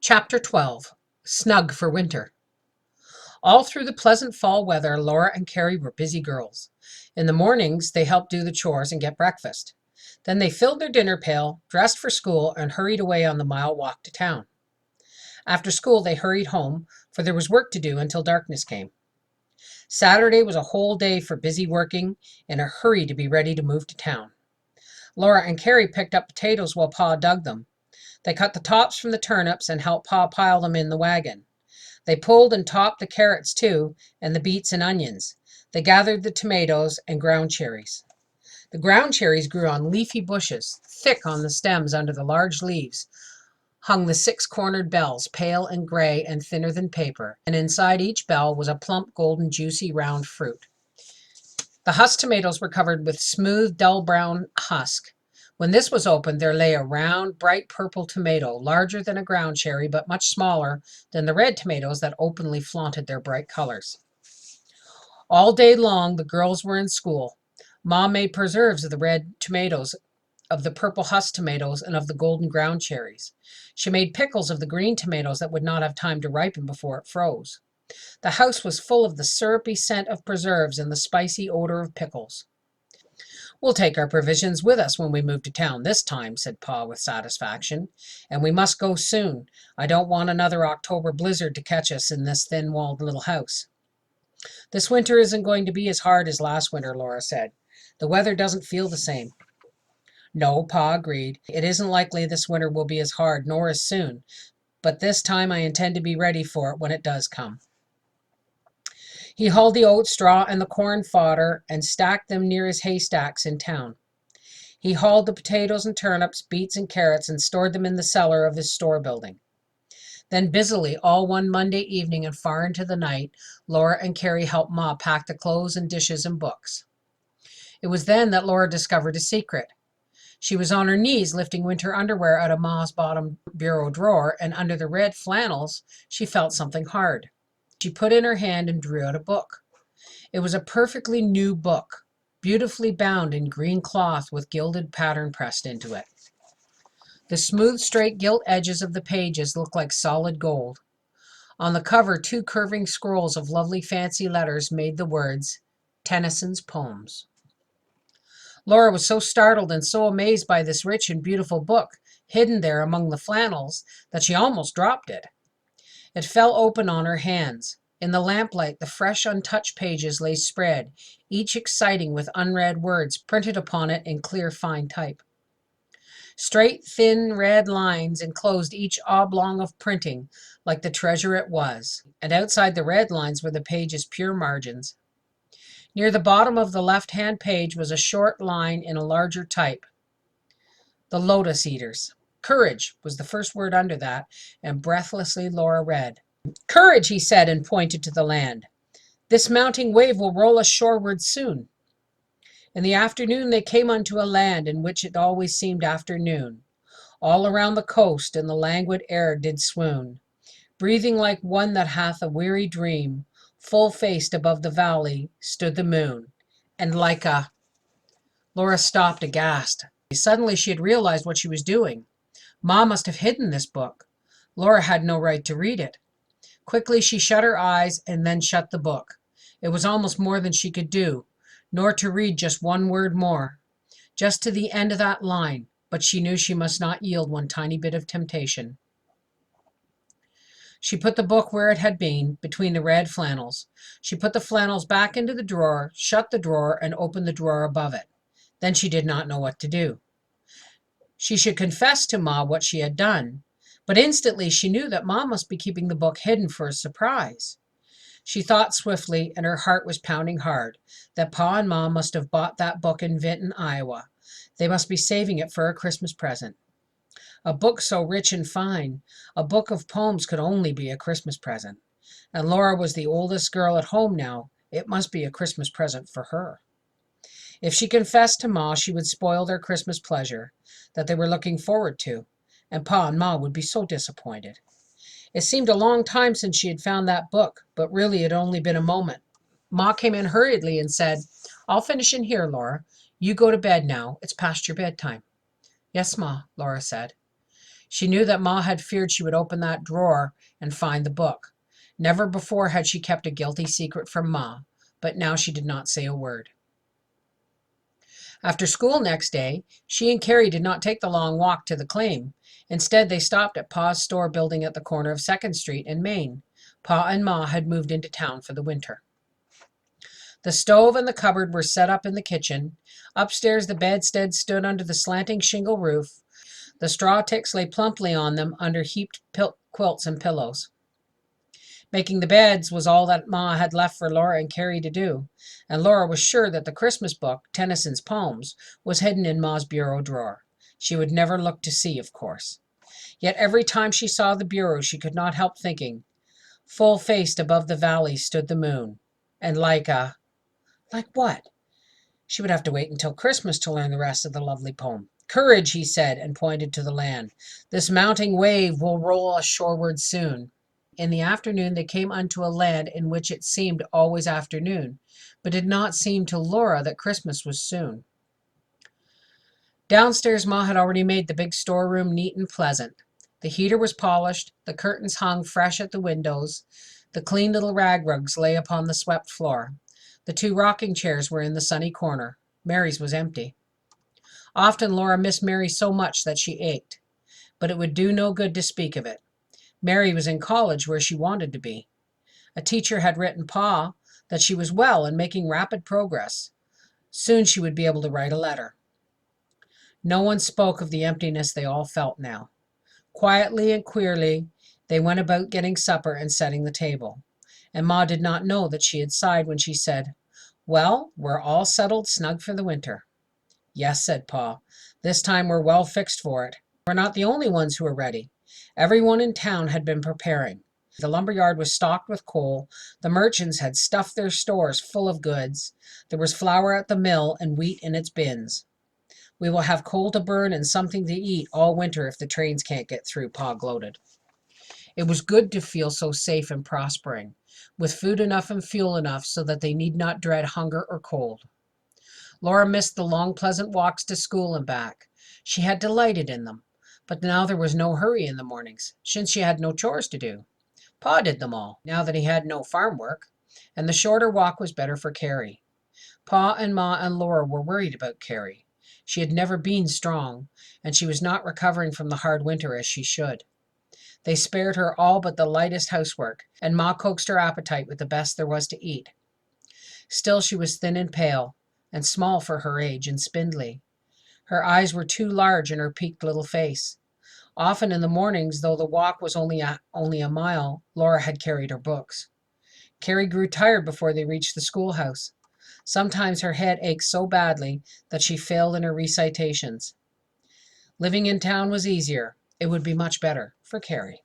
Chapter 12. Snug for Winter. All through the pleasant fall weather, Laura and Carrie were busy girls. In the mornings, they helped do the chores and get breakfast. Then they filled their dinner pail, dressed for school, and hurried away on the mile walk to town. After school, they hurried home, for there was work to do until darkness came. Saturday was a whole day for busy working, in a hurry to be ready to move to town. Laura and Carrie picked up potatoes while Pa dug them. They cut the tops from the turnips and helped Pa pile them in the wagon. They pulled and topped the carrots too, and the beets and onions. They gathered the tomatoes and ground cherries. The ground cherries grew on leafy bushes. Thick on the stems under the large leaves hung the six-cornered bells, pale and gray and thinner than paper, and inside each bell was a plump, golden, juicy, round fruit. The husk tomatoes were covered with smooth, dull brown husk. When this was opened, there lay a round, bright purple tomato, larger than a ground cherry, but much smaller than the red tomatoes that openly flaunted their bright colors. All day long, the girls were in school. Mom made preserves of the red tomatoes, of the purple husk tomatoes, and of the golden ground cherries. She made pickles of the green tomatoes that would not have time to ripen before it froze. The house was full of the syrupy scent of preserves and the spicy odor of pickles. "We'll take our provisions with us when we move to town this time," said Pa with satisfaction. "And we must go soon. I don't want another October blizzard to catch us in this thin-walled little house." "This winter isn't going to be as hard as last winter," Laura said. "The weather doesn't feel the same." "No," Pa agreed. "It isn't likely this winter will be as hard, nor as soon. But this time I intend to be ready for it when it does come." He hauled the oat straw and the corn fodder and stacked them near his haystacks in town. He hauled the potatoes and turnips, beets and carrots, and stored them in the cellar of his store building. Then busily, all one Monday evening and far into the night, Laura and Carrie helped Ma pack the clothes and dishes and books. It was then that Laura discovered a secret. She was on her knees lifting winter underwear out of Ma's bottom bureau drawer, and under the red flannels she felt something hard. She put in her hand and drew out a book. It was a perfectly new book, beautifully bound in green cloth with gilded pattern pressed into it. The smooth, straight gilt edges of the pages looked like solid gold. On the cover, two curving scrolls of lovely fancy letters made the words, "Tennyson's Poems." Laura was so startled and so amazed by this rich and beautiful book, hidden there among the flannels, that she almost dropped it. It fell open on her hands. In the lamplight, the fresh, untouched pages lay spread, each exciting with unread words printed upon it in clear, fine type. Straight, thin, red lines enclosed each oblong of printing, like the treasure it was, and outside the red lines were the page's pure margins. Near the bottom of the left-hand page was a short line in a larger type. "The Lotus Eaters." "Courage" was the first word under that, and breathlessly Laura read. "Courage," he said, and pointed to the land. "This mounting wave will roll us shoreward soon." In the afternoon they came unto a land in which it always seemed afternoon. All around the coast in the languid air did swoon, breathing like one that hath a weary dream. Full-faced above the valley stood the moon, and like a... Laura stopped aghast. Suddenly she had realized what she was doing. Ma must have hidden this book. Laura had no right to read it. Quickly she shut her eyes and then shut the book. It was almost more than she could do, nor to read just one word more, just to the end of that line, but she knew she must not yield one tiny bit of temptation. She put the book where it had been, between the red flannels. She put the flannels back into the drawer, shut the drawer, and opened the drawer above it. Then she did not know what to do. She should confess to Ma what she had done, but instantly she knew that Ma must be keeping the book hidden for a surprise. She thought swiftly, and her heart was pounding hard, that Pa and Ma must have bought that book in Vinton, Iowa. They must be saving it for a Christmas present. A book so rich and fine, a book of poems, could only be a Christmas present. And Laura was the oldest girl at home now. It must be a Christmas present for her. If she confessed to Ma, she would spoil their Christmas pleasure that they were looking forward to, and Pa and Ma would be so disappointed. It seemed a long time since she had found that book, but really it had only been a moment. Ma came in hurriedly and said, "I'll finish in here, Laura. You go to bed now. It's past your bedtime." "Yes, Ma," Laura said. She knew that Ma had feared she would open that drawer and find the book. Never before had she kept a guilty secret from Ma, but now she did not say a word. After school next day, she and Carrie did not take the long walk to the claim. Instead, they stopped at Pa's store building at the corner of 2nd Street in Maine. Pa and Ma had moved into town for the winter. The stove and the cupboard were set up in the kitchen. Upstairs, the bedstead stood under the slanting shingle roof. The straw ticks lay plumply on them under heaped quilts and pillows. Making the beds was all that Ma had left for Laura and Carrie to do, and Laura was sure that the Christmas book, Tennyson's Poems, was hidden in Ma's bureau drawer. She would never look to see, of course. Yet every time she saw the bureau, she could not help thinking, full-faced above the valley stood the moon, and like what? She would have to wait until Christmas to learn the rest of the lovely poem. "Courage," he said, and pointed to the land. "This mounting wave will roll us shoreward soon." In the afternoon they came unto a land in which it seemed always afternoon, but did not seem to Laura that Christmas was soon. Downstairs, Ma had already made the big storeroom neat and pleasant. The heater was polished, the curtains hung fresh at the windows, the clean little rag rugs lay upon the swept floor. The 2 rocking chairs were in the sunny corner. Mary's was empty. Often Laura missed Mary so much that she ached, but it would do no good to speak of it. Mary was in college where she wanted to be. A teacher had written Pa that she was well and making rapid progress. Soon she would be able to write a letter. No one spoke of the emptiness they all felt now. Quietly and queerly, they went about getting supper and setting the table. And Ma did not know that she had sighed when she said, "Well, we're all settled snug for the winter." "Yes," said Pa. "This time we're well fixed for it. We're not the only ones who are ready. Everyone in town had been preparing. The lumber yard was stocked with coal. The merchants had stuffed their stores full of goods. There was flour at the mill and wheat in its bins. We will have coal to burn and something to eat all winter if the trains can't get through," Pa gloated. It was good to feel so safe and prospering, with food enough and fuel enough so that they need not dread hunger or cold. Laura missed the long pleasant walks to school and back. She had delighted in them, but now there was no hurry in the mornings, since she had no chores to do. Pa did them all, now that he had no farm work, and the shorter walk was better for Carrie. Pa and Ma and Laura were worried about Carrie. She had never been strong, and she was not recovering from the hard winter as she should. They spared her all but the lightest housework, and Ma coaxed her appetite with the best there was to eat. Still she was thin and pale, and small for her age, and spindly. Her eyes were too large in her peaked little face. Often in the mornings, though the walk was only a mile, Laura had carried her books. Carrie grew tired before they reached the schoolhouse. Sometimes her head ached so badly that she failed in her recitations. Living in town was easier. It would be much better for Carrie.